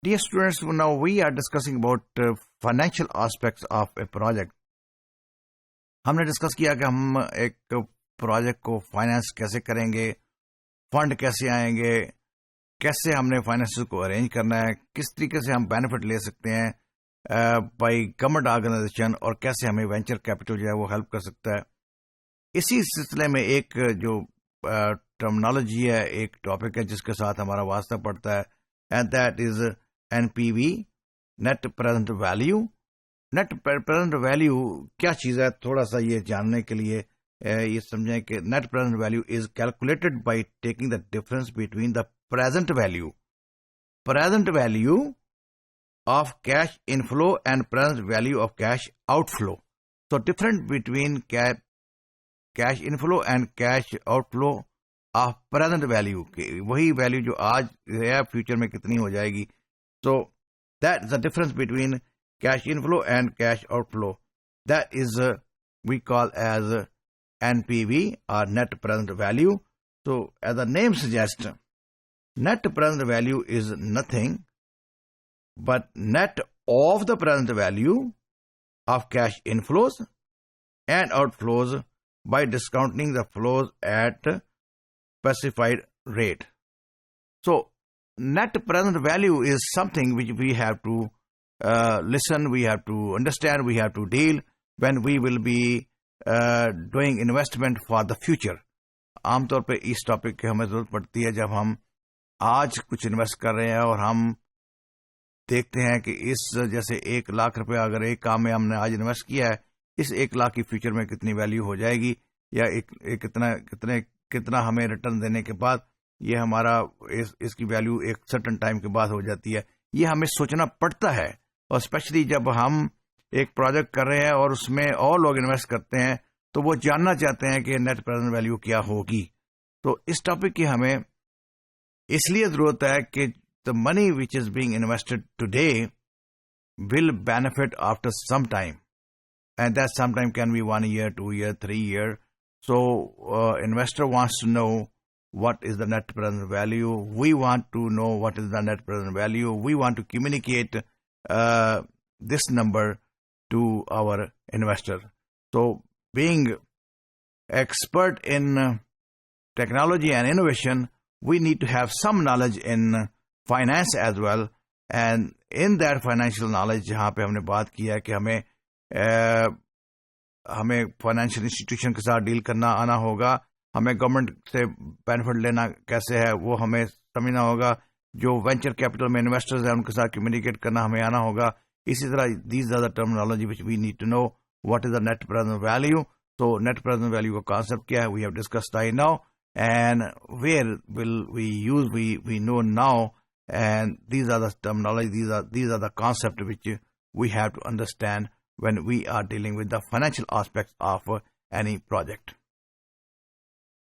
Dear students, now we are discussing about financial aspects of a project. हमने discuss किया कि हम एक प्रोजेक्ट को फाइनेंस कैसे करेंगे, फंड कैसे आएंगे, कैसे हमने फाइनेंस को अरेंज करना है, किस तरीके से हम बेनिफिट ले सकते हैं बाय गवर्नमेंट ऑर्गेनाइजेशन, और कैसे हमें वेंचर कैपिटल जो है वो हेल्प कर सकता है. इसी सिलसिले में एक जो टर्मिनोलॉजी है, एक टॉपिक है जिसके साथ हमारा वास्ता पड़ता है, and that is NPV, net present value. Net present value क्या चीज़ है, थोड़ा सा ये जानने के लिए ये समझें कि net present value is calculated by taking the difference between the present value of cash inflow and present value of cash outflow. So difference between cash inflow and cash outflow of present value, वही value जो आज है future में कितनी हो जाएगी. So that is the difference between cash inflow and cash outflow. That is we call as NPV or net present value. So as the name suggests, net present value is nothing but net of the present value of cash inflows and outflows by discounting the flows at specified rate. So net present value is something which we have to listen, we have to understand, we have to deal when we will be doing investment for the future. आमतौर पे इस topic की हमें जरूरत पड़ती है जब हम आज कुछ इन्वेस्ट कर रहे हैं और हम देखते हैं कि इस जैसे 1 लाख रुपए अगर एक काम में हमने आज इन्वेस्ट किया है, इस 1 लाख की फ्यूचर में कितनी वैल्यू हो जाएगी, या कितना हमें रिटर्न देने के बाद ये हमारा इसकी वैल्यू एक सर्टेन टाइम के बाद हो जाती है. ये हमें सोचना पड़ता है, और स्पेशली जब हम एक प्रोजेक्ट कर रहे हैं और उसमें और लोग इन्वेस्ट करते हैं तो वो जानना चाहते हैं कि नेट प्रेजेंट वैल्यू क्या होगी. तो इस टॉपिक की हमें इसलिए जरूरत है कि the money which is being invested today will benefit after some time, and that sometime can be 1 year, 2 year, 3 year. So investor wants to know what is the net present value. We want to know what is the net present value. We want to communicate this number to our investor. So being expert in technology and innovation, we need to have some knowledge in finance as well, and in that financial knowledge जहाँ पे हमने बात किया है कि हमें financial institution के साथ डील करना आना होगा, हमें गवर्नमेंट से बेनिफिट लेना कैसे है वो हमें समझना होगा, जो वेंचर कैपिटल में इन्वेस्टर्स हैं उनके साथ कम्युनिकेट करना हमें आना होगा. इसी तरह these are the terminology which we need to know what is the net present value. तो नेट प्रेजेंट वैल्यू का कॉन्सेप्ट क्या है, we have discussed right now, and where will we use, we know now. And these are the terminology, these are the concepts which we have to understand when we are dealing with the financial aspects of any project.